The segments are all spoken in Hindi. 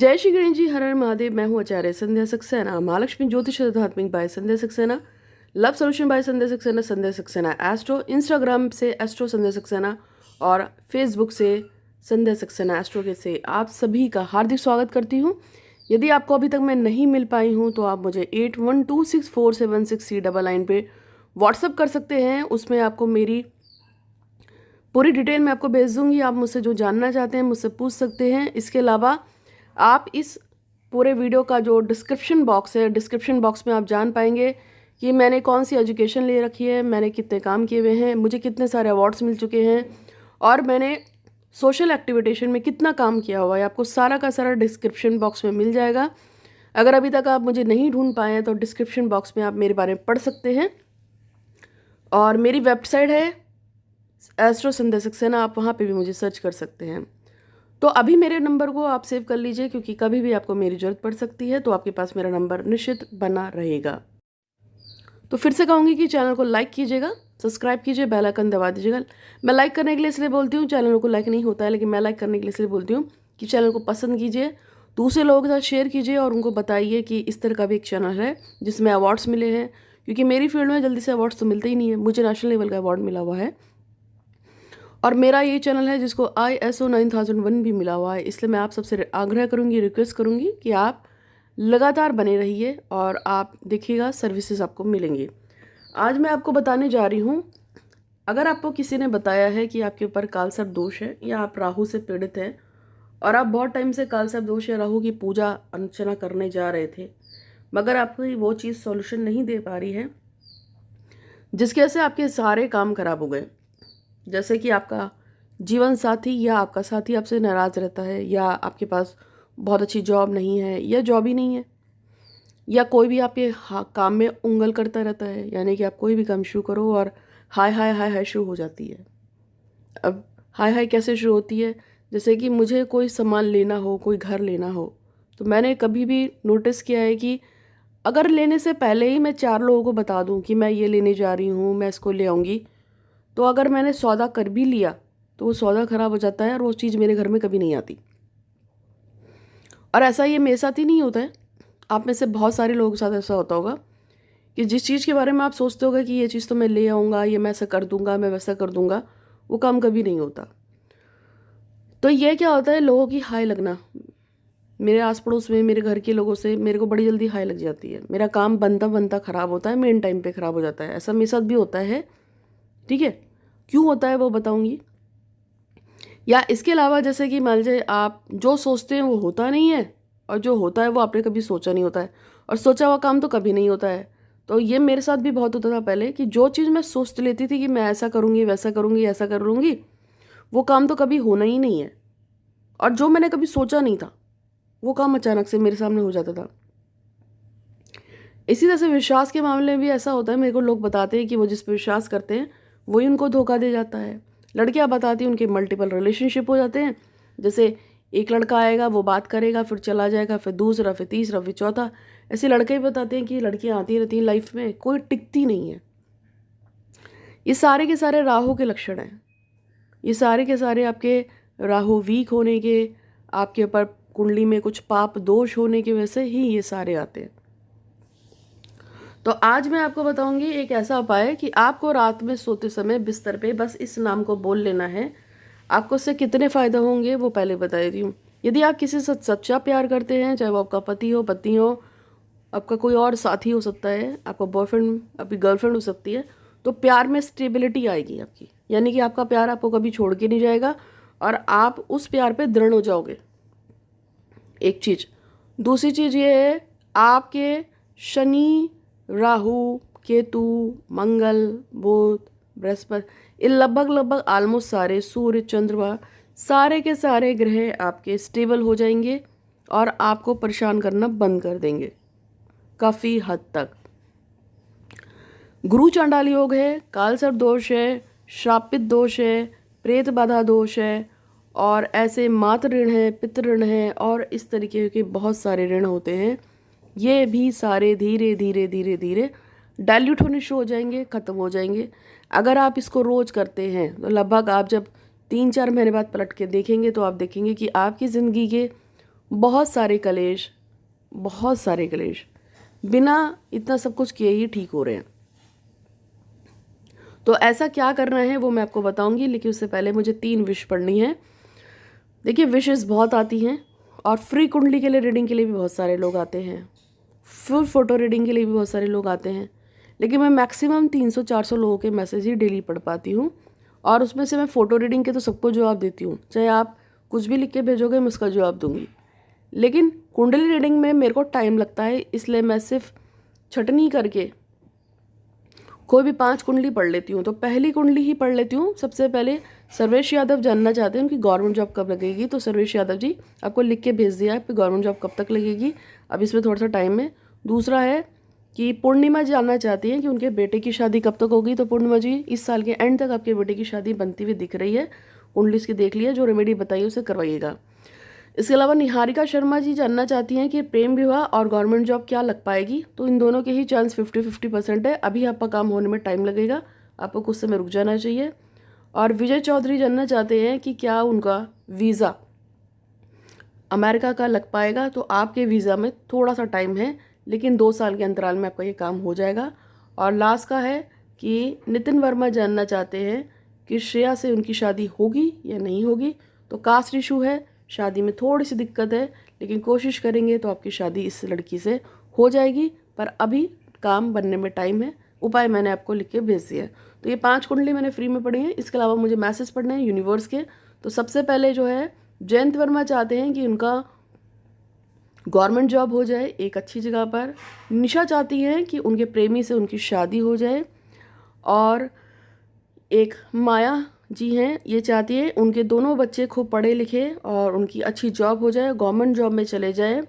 जय श्री गणेश जी, हर हर महादेव। मैं हूँ आचार्य संध्या सक्सेना, महालक्ष्मी ज्योतिष आध्यात्मिक by Sandhya Saxena, love solution by Sandhya Saxena, Sandhya Saxena astro, Instagram से एस्ट्रो संध्या सक्सेना और फेसबुक से संध्या सक्सेना एस्ट्रो के से आप सभी का हार्दिक स्वागत करती हूँ। यदि आपको अभी तक मैं नहीं मिल पाई हूँ तो आप मुझे 8126476399 पे व्हाट्सअप कर सकते हैं। उसमें आपको मेरी पूरी डिटेल मैं आपको भेज दूँगी। आप मुझसे जो जानना चाहते हैं मुझसे पूछ सकते हैं। इसके अलावा आप इस पूरे वीडियो का जो डिस्क्रिप्शन बॉक्स है, डिस्क्रिप्शन बॉक्स में आप जान पाएंगे कि मैंने कौन सी एजुकेशन ले रखी है, मैंने कितने काम किए हुए हैं, मुझे कितने सारे अवार्ड्स मिल चुके हैं और मैंने सोशल एक्टिविटेशन में कितना काम किया हुआ है। आपको सारा का सारा डिस्क्रिप्शन बॉक्स में मिल जाएगा। अगर अभी तक आप मुझे नहीं ढूंढ पाए हैं तो डिस्क्रिप्शन बॉक्स में आप मेरे बारे में पढ़ सकते हैं। और मेरी वेबसाइट है एस्ट्रो संध्या सक्सेना, आप वहाँ पे भी मुझे सर्च कर सकते हैं। तो अभी मेरे नंबर को आप सेव कर लीजिए, क्योंकि कभी भी आपको मेरी ज़रूरत पड़ सकती है तो आपके पास मेरा नंबर निश्चित बना रहेगा। तो फिर से कहूँगी कि चैनल को लाइक कीजिएगा, सब्सक्राइब कीजिए, बेल आइकन दबा दीजिएगा। मैं लाइक करने के लिए इसलिए बोलती हूँ, चैनल को लाइक नहीं होता है, लेकिन मैं लाइक करने के लिए इसलिए बोलती हूँ कि चैनल को पसंद कीजिए, दूसरे लोगों के साथ शेयर कीजिए और उनको बताइए कि इस तरह का भी एक चैनल है जिसमें अवार्ड्स मिले हैं। क्योंकि मेरी फील्ड में जल्दी से अवार्ड्स तो मिलते ही नहीं है। मुझे नेशनल लेवल का अवार्ड मिला हुआ है और मेरा ये चैनल है जिसको ISO 9001 भी मिला हुआ है। इसलिए मैं आप सबसे आग्रह करूँगी, रिक्वेस्ट करूँगी कि आप लगातार बने रहिए और आप देखिएगा सर्विसेज आपको मिलेंगी। आज मैं आपको बताने जा रही हूँ, अगर आपको किसी ने बताया है कि आपके ऊपर कालसर्प दोष है या आप राहु से पीड़ित हैं और आप बहुत टाइम से कालसर्प दोष या राहु की पूजा अर्चना करने जा रहे थे, मगर आपको वो चीज़ सॉल्यूशन नहीं दे पा रही है, जिसकी वजह से आपके सारे काम खराब हो गए। जैसे कि आपका जीवन साथी या आपका साथी आपसे नाराज़ रहता है, या आपके पास बहुत अच्छी जॉब नहीं है या जॉब ही नहीं है, या कोई भी आपके काम में उंगल करता रहता है। यानी कि आप कोई भी काम शुरू करो और हाय हाय हाय हाय शुरू हो जाती है। अब हाय हाय कैसे शुरू होती है? जैसे कि मुझे कोई सामान लेना हो, कोई घर लेना हो, तो मैंने कभी भी नोटिस किया है कि अगर लेने से पहले ही मैं 4 लोगों को बता दूं कि मैं ये लेने जा रही हूँ, मैं इसको ले आऊँगी, तो अगर मैंने सौदा कर भी लिया तो वो सौदा ख़राब हो जाता है और वो चीज़ मेरे घर में कभी नहीं आती। और ऐसा ये मेरे साथ ही नहीं होता है, आप में से बहुत सारे लोगों के साथ ऐसा होता होगा कि जिस चीज़ के बारे में आप सोचते होगे कि ये चीज़ तो मैं ले आऊँगा, ये मैं ऐसा कर दूँगा, मैं वैसा कर दूँगा, वो काम कभी नहीं होता। तो ये क्या होता है, लोगों की हाय लगना। मेरे आस पड़ोस में मेरे घर के लोगों से मेरे को बड़ी जल्दी हाय लग जाती है। मेरा काम बनता बनता ख़राब होता है, मेन टाइम पे ख़राब हो जाता है। ऐसा मेरे साथ भी होता है। ठीक है, क्यों होता है वो बताऊँगी। या इसके अलावा जैसे कि मान लीजिए आप जो सोचते हैं वो होता नहीं है, और जो होता है वो आपने कभी सोचा नहीं होता है, और सोचा हुआ काम तो कभी नहीं होता है। तो ये मेरे साथ भी बहुत होता था पहले कि जो चीज़ मैं सोच लेती थी कि मैं ऐसा करूँगी, वैसा करूँगी, ऐसा कर लूँगी, वो काम तो कभी होना ही नहीं है। और जो मैंने कभी सोचा नहीं था वो काम अचानक से मेरे सामने हो जाता था। इसी तरह से विश्वास के मामले में भी ऐसा होता है। मेरे को लोग बताते हैं कि वो जिस पर विश्वास करते हैं वही उनको धोखा दे जाता है। लड़कियां बताती हैं उनके मल्टीपल रिलेशनशिप हो जाते हैं। जैसे एक लड़का आएगा, वो बात करेगा, फिर चला जाएगा, फिर दूसरा, फिर तीसरा, फिर चौथा। ऐसे लड़के भी बताते हैं कि लड़कियां आती रहती हैं लाइफ में, कोई टिकती नहीं है। ये सारे के सारे राहु के लक्षण हैं। ये सारे के सारे आपके राहु वीक होने के, आपके ऊपर कुंडली में कुछ पाप दोष होने की वजह से ही ये सारे आते हैं। तो आज मैं आपको बताऊंगी एक ऐसा उपाय कि आपको रात में सोते समय बिस्तर पे बस इस नाम को बोल लेना है। आपको उससे कितने फ़ायदे होंगे वो पहले बता देती हूँ। यदि आप किसी से सच्चा प्यार करते हैं, चाहे वो आपका पति हो, पत्नी हो, आपका कोई और साथी हो सकता है, आपका बॉयफ्रेंड, आपकी गर्लफ्रेंड हो सकती है, तो प्यार में स्टेबिलिटी आएगी आपकी। यानी कि आपका प्यार आपको कभी छोड़ के नहीं जाएगा और आप उस प्यार पे दृढ़ हो जाओगे। एक चीज़। दूसरी चीज़ ये है, आपके शनि, राहु, केतु, मंगल, बुध, बृहस्पति, ये लगभग ऑलमोस्ट सारे, सूर्य, चंद्रमा, सारे के सारे ग्रह आपके स्टेबल हो जाएंगे और आपको परेशान करना बंद कर देंगे काफ़ी हद तक। गुरु चांडाल योग है, कालसर्प दोष है, श्रापित दोष है, प्रेत बाधा दोष है, और ऐसे मातृ ऋण है, पितृ ऋण है, और इस तरीके के बहुत सारे ऋण होते हैं। ये भी सारे धीरे धीरे धीरे धीरे डाइल्यूट होने शुरू हो जाएंगे, ख़त्म हो जाएंगे। अगर आप इसको रोज़ करते हैं तो लगभग आप जब 3-4 महीने बाद पलट के देखेंगे तो आप देखेंगे कि आपकी ज़िंदगी के बहुत सारे कलेश, बहुत सारे कलेश बिना इतना सब कुछ किए ही ठीक हो रहे हैं। तो ऐसा क्या करना है वो मैं आपको बताऊंगी, लेकिन उससे पहले मुझे 3 विश पढ़नी है। देखिए, विशेस बहुत आती हैं और फ्री कुंडली के लिए रीडिंग के लिए भी बहुत सारे लोग आते हैं, फुल फोटो रीडिंग के लिए भी बहुत सारे लोग आते हैं, लेकिन मैं मैक्सिमम 300-400 लोगों के मैसेज ही डेली पढ़ पाती हूँ। और उसमें से मैं फ़ोटो रीडिंग के तो सबको जवाब देती हूँ, चाहे आप कुछ भी लिख के भेजोगे मैं उसका जवाब दूंगी। लेकिन कुंडली रीडिंग में मेरे को टाइम लगता है, इसलिए मैं सिर्फ छटनी करके कोई भी 5 कुंडली पढ़ लेती हूँ। तो पहली कुंडली ही पढ़ लेती हूँ। सबसे पहले सर्वेश यादव जानना चाहते हैं उनकी गवर्नमेंट जॉब कब लगेगी। तो सर्वेश यादव जी, आपको लिख के भेज दिया है आपकी गवर्नमेंट जॉब कब तक लगेगी, अब इसमें थोड़ा सा टाइम है। दूसरा है कि पूर्णिमा जानना चाहती हैं कि उनके बेटे की शादी कब तक होगी। तो पूर्णिमा जी, इस साल के एंड तक आपके बेटे की शादी बनती हुई दिख रही है, कुंडली इसकी देख लिया, जो रेमेडी बताइए उसे करवाइएगा। इसके अलावा निहारिका शर्मा जी जानना चाहती हैं कि प्रेम विवाह और गवर्नमेंट जॉब क्या लग पाएगी। तो इन दोनों के ही चांस 50-50% है, अभी आपका काम होने में टाइम लगेगा, आपको कुछ समय रुक जाना चाहिए। और विजय चौधरी जानना चाहते हैं कि क्या उनका वीज़ा अमेरिका का लग पाएगा। तो आपके वीज़ा में थोड़ा सा टाइम है, लेकिन 2 साल के अंतराल में आपका ये काम हो जाएगा। और लास्ट का है कि नितिन वर्मा जानना चाहते हैं कि श्रेया से उनकी शादी होगी या नहीं होगी। तो कास्ट इशू है, शादी में थोड़ी सी दिक्कत है, लेकिन कोशिश करेंगे तो आपकी शादी इस लड़की से हो जाएगी, पर अभी काम बनने में टाइम है। उपाय मैंने आपको लिख के भेज दिया है। तो ये 5 कुंडली मैंने फ्री में पढ़ी है। इसके अलावा मुझे मैसेज पढ़ने हैं यूनिवर्स के। तो सबसे पहले जो है, जयंत वर्मा चाहते हैं कि उनका गवर्नमेंट जॉब हो जाए एक अच्छी जगह पर। निशा चाहती हैं कि उनके प्रेमी से उनकी शादी हो जाए। और एक माया जी हैं, ये चाहती है उनके दोनों बच्चे खूब पढ़े लिखे और उनकी अच्छी जॉब हो जाए, गवर्नमेंट जॉब में चले जाए।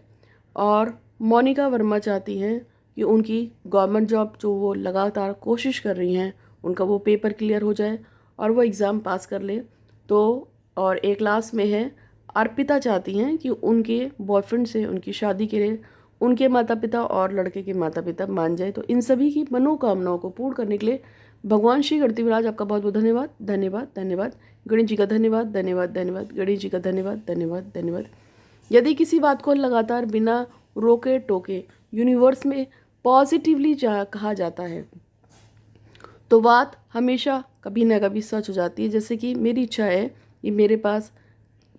और मोनिका वर्मा चाहती हैं कि उनकी गवर्नमेंट जॉब जो वो लगातार कोशिश कर रही हैं, उनका वो पेपर क्लियर हो जाए और वो एग्ज़ाम पास कर ले। तो और एक लास्ट में है, अर्पिता चाहती हैं कि उनके बॉयफ्रेंड से उनकी शादी के लिए उनके माता पिता और लड़के के माता पिता मान जाए। तो इन सभी की मनोकामनाओं को पूर्ण करने के लिए भगवान श्री गणपतिराज आपका बहुत बहुत धन्यवाद, धन्यवाद, धन्यवाद। गणेश जी का धन्यवाद, धन्यवाद, धन्यवाद। गणेश जी का धन्यवाद, धन्यवाद, धन्यवाद। यदि किसी बात को लगातार बिना रोके टोके यूनिवर्स में पॉजिटिवली कहा जाता है, तो बात हमेशा कभी ना कभी सच हो जाती है। जैसे कि मेरी इच्छा है कि मेरे पास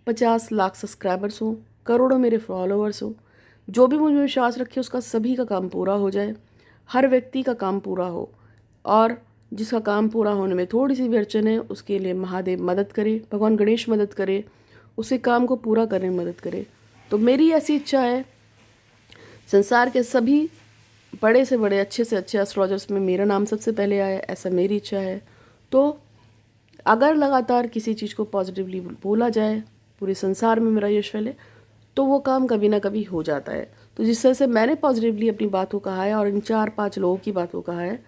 50 लाख सब्सक्राइबर्स हों, करोड़ों मेरे फॉलोअर्स हों, जो भी मुझ में विश्वास रखे उसका सभी का काम पूरा हो जाए, हर व्यक्ति का काम पूरा हो। और जिसका काम पूरा होने में थोड़ी सी भी अड़चन है, उसके लिए महादेव मदद करे, भगवान गणेश मदद करे, उसे काम को पूरा करने में मदद करे। तो मेरी ऐसी इच्छा है, संसार के सभी बड़े से बड़े अच्छे से अच्छे एस्ट्रोलॉजर्स में मेरा नाम सबसे पहले आया, ऐसा मेरी इच्छा है। तो अगर लगातार किसी चीज़ को पॉजिटिवली बोला जाए, पूरे संसार में मेरा यश फैले, तो वो काम कभी ना कभी हो जाता है। तो जिस तरह से मैंने पॉजिटिवली अपनी बात को कहा है और इन 4-5 लोगों की बात को कहा है,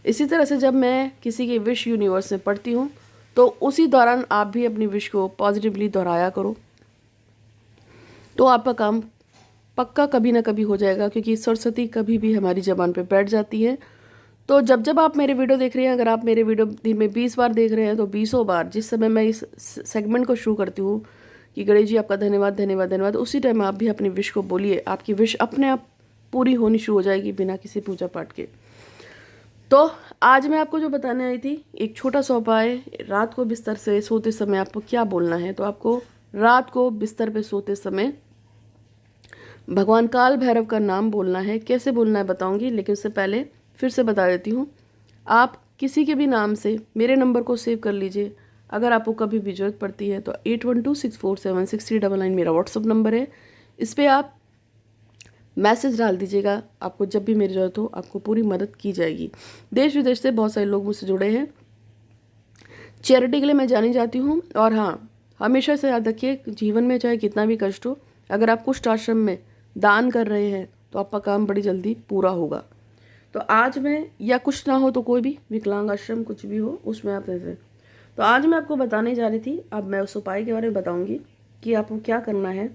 इसी तरह से जब मैं किसी के विश यूनिवर्स में पढ़ती हूँ, तो उसी दौरान आप भी अपनी विश को पॉजिटिवली दोहराया करो, तो आपका काम पक्का कभी ना कभी हो जाएगा। क्योंकि सरस्वती कभी भी हमारी ज़बान पे बैठ जाती है। तो जब जब आप मेरे वीडियो देख रहे हैं, अगर आप मेरे वीडियो दिन में 20 बार देख रहे हैं, तो 20 बार जिस समय मैं इस सेगमेंट को शुरू करती हूँ कि गणेश जी आपका धन्यवाद, धन्यवाद, धन्यवाद, उसी टाइम आप भी अपनी विश को बोलिए, आपकी विश अपने आप पूरी होनी शुरू हो जाएगी बिना किसी पूजा पाठ के। तो आज मैं आपको जो बताने आई थी, एक छोटा सा उपाय, रात को बिस्तर से सोते समय आपको क्या बोलना है। तो आपको रात को बिस्तर पे सोते समय भगवान काल भैरव का नाम बोलना है। कैसे बोलना है बताऊंगी, लेकिन उससे पहले फिर से बता देती हूँ। आप किसी के भी नाम से मेरे नंबर को सेव कर लीजिए। अगर आपको कभी भी जरूरत पड़ती है तो 8126476399 मेरा व्हाट्सअप नंबर है। इस पर आप मैसेज डाल दीजिएगा, आपको जब भी मेरी ज़रूरत हो आपको पूरी मदद की जाएगी। देश विदेश से बहुत सारे लोग मुझसे जुड़े हैं। चैरिटी के लिए मैं जानी जाती हूँ। और हाँ, हमेशा से याद रखिए, जीवन में चाहे कितना भी कष्ट हो, अगर आप कुष्ठ आश्रम में दान कर रहे हैं तो आपका काम बड़ी जल्दी पूरा होगा। तो आज मैं, या कुछ ना हो तो कोई भी विकलांग आश्रम कुछ भी हो, उसमें आप रहते हैं। तो आज मैं आपको बताने जा रही थी, अब मैं उस उपाय के बारे में बताऊंगी कि आपको क्या करना है,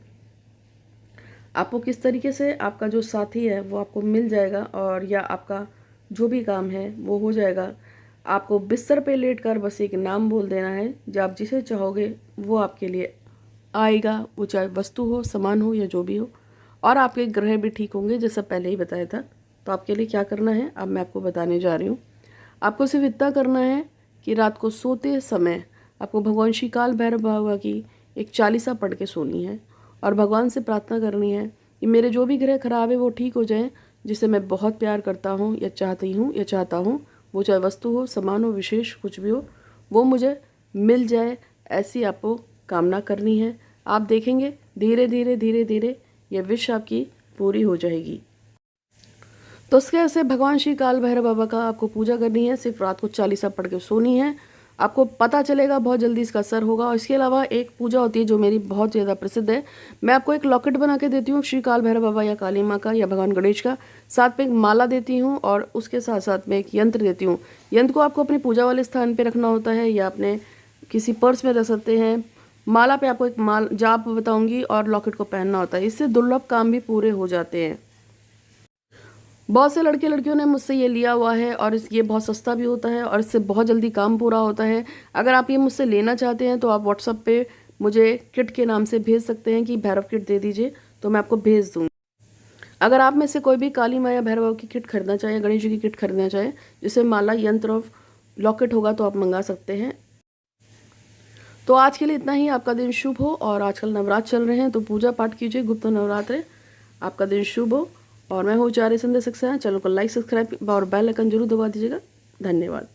आपको किस तरीके से आपका जो साथी है वो आपको मिल जाएगा, और या आपका जो भी काम है वो हो जाएगा। आपको बिस्तर पे लेटकर बस एक नाम बोल देना है, जब आप जिसे चाहोगे वो आपके लिए आएगा, वो चाहे वस्तु हो, सामान हो या जो भी हो। और आपके ग्रह भी ठीक होंगे, जैसा पहले ही बताया था। तो आपके लिए क्या करना है अब मैं आपको बताने जा रही हूँ। आपको सिर्फ इतना करना है कि रात को सोते समय आपको भगवान श्री काल भैरव बाबा की एक चालीसा पढ़ के सोनी है और भगवान से प्रार्थना करनी है कि मेरे जो भी ग्रह खराब है वो ठीक हो जाएं, जिसे मैं बहुत प्यार करता हूँ या चाहती हूँ या चाहता हूँ, वो चाहे वस्तु हो, सामान हो, विशेष कुछ भी हो, वो मुझे मिल जाए, ऐसी आपको कामना करनी है। आप देखेंगे धीरे धीरे धीरे धीरे ये विश आपकी पूरी हो जाएगी। तो उसके ऐसे भगवान श्री काल भैरव बाबा का आपको पूजा करनी है, सिर्फ रात को चालीसा पढ़ के सोनी है। आपको पता चलेगा, बहुत जल्दी इसका असर होगा। और इसके अलावा एक पूजा होती है जो मेरी बहुत ज़्यादा प्रसिद्ध है। मैं आपको एक लॉकेट बना के देती हूँ श्री काल भैरव बाबा या काली माँ का या भगवान गणेश का, साथ में एक माला देती हूँ और उसके साथ साथ में एक यंत्र देती हूँ। यंत्र को आपको अपनी पूजा वाले स्थान पर रखना होता है या अपने किसी पर्स में रख सकते हैं। माला पे आपको एक जाप बताऊंगी और लॉकेट को पहनना होता है। इससे दुर्लभ काम भी पूरे हो जाते हैं। बहुत से लड़के लड़कियों ने मुझसे ये लिया हुआ है और ये बहुत सस्ता भी होता है और इससे बहुत जल्दी काम पूरा होता है। अगर आप ये मुझसे लेना चाहते हैं तो आप व्हाट्सएप पे मुझे किट के नाम से भेज सकते हैं कि भैरव किट दे दीजिए, तो मैं आपको भेज दूँगी। अगर आप में से कोई भी काली माँ या भैरव की किट खरीदना चाहे, गणेश जी की किट खरीदना चाहे जिससे माला, यंत्र और लॉकेट होगा, तो आप मंगा सकते हैं। तो आज के लिए इतना ही। आपका दिन शुभ हो। और आजकल नवरात्र चल रहे हैं तो पूजा पाठ कीजिए, गुप्त नवरात्र। आपका दिन शुभ हो। और मैं हूँ आचार्य संध्या सक्सेना। चैनल को लाइक, सब्सक्राइब और बेल आइकन जरूर दबा दीजिएगा। धन्यवाद।